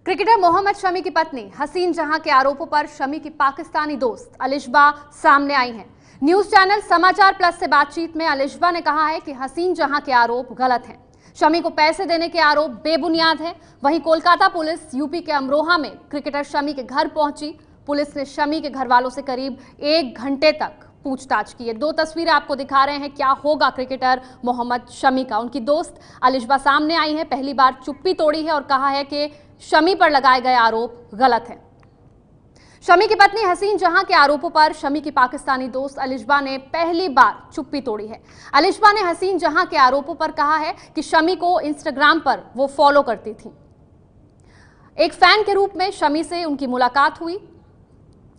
Cricketer Mohammed Shami की पत्नी हसीन जहां के आरोपों पर शमी की पाकिस्तानी दोस्त अलिशबा सामने आई हैं। न्यूज चैनल समाचार प्लस से बातचीत में अलिशबा ने कहा है कि हसीन जहां के आरोप गलत हैं। शमी को पैसे देने के आरोप बेबुनियाद हैं। वहीं कोलकाता पुलिस यूपी के अमरोहा में क्रिकेटर शमी के घर पहुंची। पुलिस ने शमी के घर वालों से करीब 1 घंटे तक पूछताछ की है। 2 तस्वीरें आपको दिखा रहे हैं क्या होगा क्रिकेटर मोहम्मद शमी का। उनकी दोस्त अलिशबा सामने आई है, पहली बार चुप्पी तोड़ी है और कहा है कि शमी पर लगाए गए आरोप गलत हैं। शमी की पत्नी हसीन जहां के आरोपों पर शमी की पाकिस्तानी दोस्त अलिशबा ने पहली बार चुप्पी तोड़ी है। अलिशबा ने हसीन जहां के आरोपों पर कहा है कि शमी को इंस्टाग्राम पर वो फॉलो करती थी। एक फैन के रूप में शमी से उनकी मुलाकात हुई।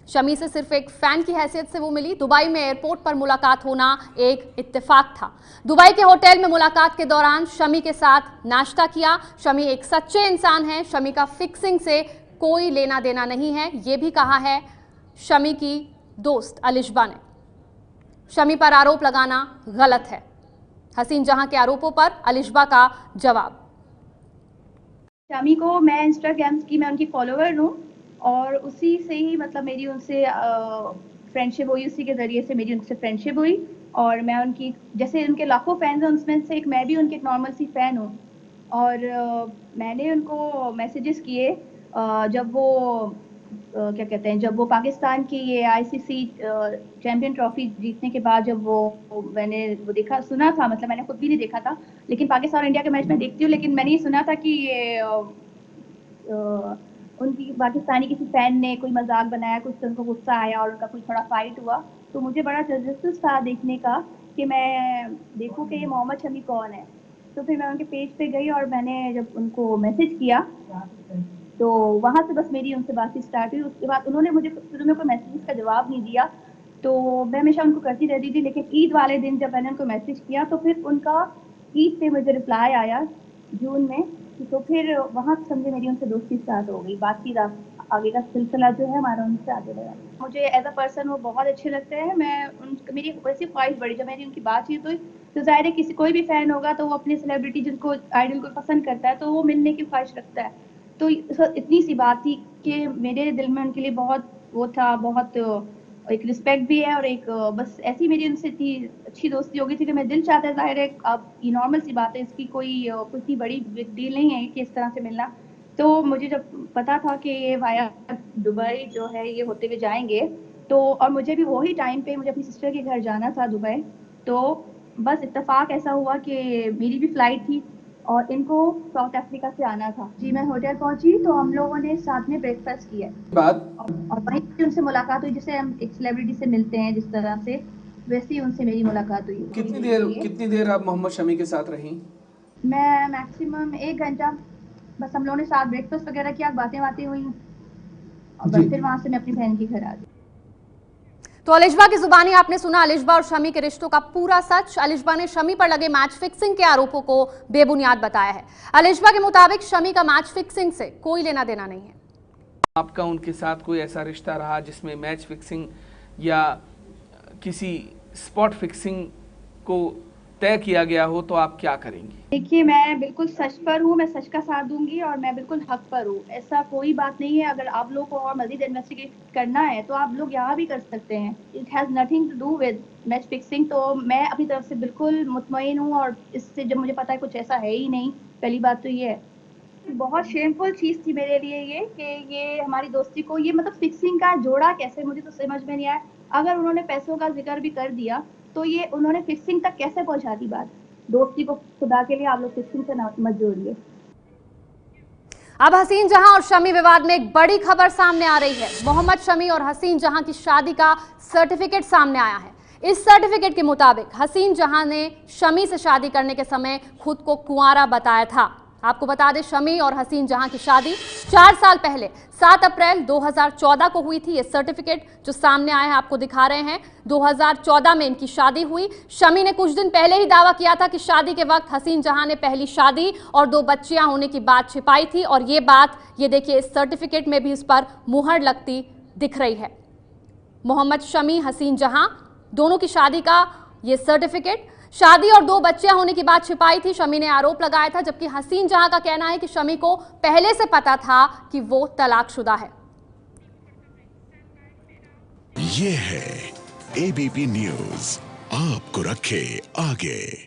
शमी से सिर्फ एक फैन की हैसियत से वो मिली। दुबई में एयरपोर्ट पर मुलाकात होना एक इत्तेफाक था। दुबई के होटल में मुलाकात के दौरान शमी के साथ नाश्ता किया। शमी एक सच्चे इंसान हैं। शमी का फिक्सिंग से कोई लेना देना नहीं है, ये भी कहा है शमी की दोस्त अलिशबा ने। शमी पर आरोप लगाना गलत है। हसीन जहां के आरोपों पर अलिशबा का जवाब। शमी को मैं इंस्टाग्राम की मैं उनकी फॉलोवर हूँ और उसी से ही मतलब मेरी उनसे फ्रेंडशिप हुई। उसी के ज़रिए से मेरी उनसे फ्रेंडशिप हुई और मैं उनकी जैसे उनके लाखों फैंस हैं उनमें से एक मैं भी उनकी एक नॉर्मल सी फ़ैन हूँ। और मैंने उनको मैसेजेस किए जब वो क्या कहते हैं, जब वो पाकिस्तान की ये आईसीसी चैम्पियन ट्रॉफी जीतने के बाद जब मैंने वो देखा सुना था, मतलब मैंने खुद भी नहीं देखा था, लेकिन पाकिस्तान और इंडिया के मैच में देखती हूँ, लेकिन मैंने ये सुना था कि ये उनकी पाकिस्तानी किसी फैन ने कोई मजाक बनाया, कुछ उनको गुस्सा आया और उनका कोई थोड़ा फाइट हुआ। तो मुझे बड़ा तजस्सुस था देखने का कि मैं देखूँ कि ये मोहम्मद शमी कौन है। तो फिर मैं उनके पेज पे गई और मैंने जब उनको मैसेज किया तो वहाँ से बस मेरी उनसे बातचीत स्टार्ट हुई। उसके बाद उन्होंने मुझे शुरू में कोई मैसेज का जवाब नहीं दिया, तो मैं हमेशा उनको करती रहती थी, लेकिन ईद वाले दिन जब मैंने उनको मैसेज किया तो फिर उनका ईद पे मुझे रिप्लाई आया जून में। तो फिर वहाँ से समझे मेरी उनसे दोस्ती स्टार्ट हो गई। बाकी आगे का सिलसिला जो है हमारा उनसे आगे बढ़ा। मुझे एज अ पर्सन वो बहुत अच्छे लगते हैं। मेरी वैसी ख्वाहिश बढ़ी जब मेरी उनकी बातचीत हुई, तो जाहिर है किसी कोई भी फैन होगा तो वो अपनी सेलिब्रिटी जिनको आइडल को पसंद करता है तो वो मिलने की ख्वाहिश रखता है। तो इतनी सी बात थी कि मेरे दिल में उनके लिए बहुत वो था, बहुत एक रिस्पेक्ट भी है और एक बस ऐसी मेरी उनसे इतनी अच्छी दोस्ती हो गई थी कि मैं दिल चाहता है, जाहिर है अब ये नॉर्मल सी बात है, इसकी कोई इतनी बड़ी बिग डील नहीं है कि इस तरह से मिलना। तो मुझे जब पता था कि ये वाया दुबई जो है ये होते हुए जाएंगे, तो और मुझे भी वही टाइम पे मुझे अपनी सिस्टर के घर जाना था दुबई, तो बस इत्तेफाक ऐसा हुआ कि मेरी भी फ्लाइट थी और इनको साउथ अफ्रीका से आना था। जी मैं होटल पहुंची तो हम लोगों ने साथ में ब्रेकफास्ट किया और वहीं से उनसे मुलाकात हुई। जैसे हम एक सेलिब्रिटी से मिलते हैं जिस तरह से, वैसे ही उनसे मेरी मुलाकात हुई। कितनी देर आप मोहम्मद शमी के साथ रहीं? मैं मैक्सिमम 1 घंटा। बस हम लोगों ने साथ ब्रेकफास्ट वगैरह किया, बातें हुई और बस फिर वहां से मैं अपनी बहन के घर आ गई। तो अलिशबा की जुबानी आपने सुना अलिशबा और शमी के रिश्तों का पूरा सच। अलिशबा ने शमी पर लगे मैच फिक्सिंग के आरोपों को बेबुनियाद बताया है। अलिशबा के मुताबिक शमी का मैच फिक्सिंग से कोई लेना देना नहीं है। आपका उनके साथ कोई ऐसा रिश्ता रहा जिसमें मैच फिक्सिंग या किसी स्पॉट फिक्सिंग को तय किया गया हो, तो आप क्या करेंगी? देखिए मैं बिल्कुल सच पर हूँ, मैं सच का साथ दूंगी और मैं बिल्कुल हक पर हूँ। ऐसा कोई बात नहीं है। अगर आप लोगों को और मजीद इन्वेस्टिगेट करना है तो आप लोग यहाँ भी कर सकते हैं। It has nothing to do with match fixing. तो मैं अपनी तरफ से बिल्कुल मुतमईन हूँ और इससे जब मुझे पता है कुछ ऐसा है ही नहीं। पहली बात तो ये है, बहुत शेमफुल चीज़ थी मेरे लिए ये कि ये हमारी दोस्ती को ये मतलब फिक्सिंग का जोड़ा कैसे, मुझे तो समझ में नहीं आया। अगर उन्होंने पैसों का जिक्र भी कर दिया तो ये उन्होंने फिक्सिंग तक कैसे पहुंचा दी बात। दोस्ती को खुदा के लिए आप लोग फिक्सिंग से मत जोड़िए। अब हसीन जहां और शमी विवाद में एक बड़ी खबर सामने आ रही है। मोहम्मद शमी और हसीन जहां की शादी का सर्टिफिकेट सामने आया है। इस सर्टिफिकेट के मुताबिक हसीन जहां ने शमी से शादी करने के समय खुद को कुंवारा बताया था। आपको बता दें शमी और हसीन जहां की शादी 4 साल पहले 7 अप्रैल 2014 को हुई थी। ये सर्टिफिकेट जो सामने आया है आपको दिखा रहे हैं, 2014 में इनकी शादी हुई। शमी ने कुछ दिन पहले ही दावा किया था कि शादी के वक्त हसीन जहां ने पहली शादी और 2 बच्चियां होने की बात छिपाई थी और ये बात ये देखिए इस सर्टिफिकेट में भी इस पर मुहर लगती दिख रही है। मोहम्मद शमी हसीन जहां दोनों की शादी का ये सर्टिफिकेट शादी और 2 बच्चियां होने की बात छिपाई थी, शमी ने आरोप लगाया था, जबकि हसीन जहां का कहना है कि शमी को पहले से पता था कि वो तलाकशुदा है। ये है एबीपी न्यूज़, आपको रखे आगे।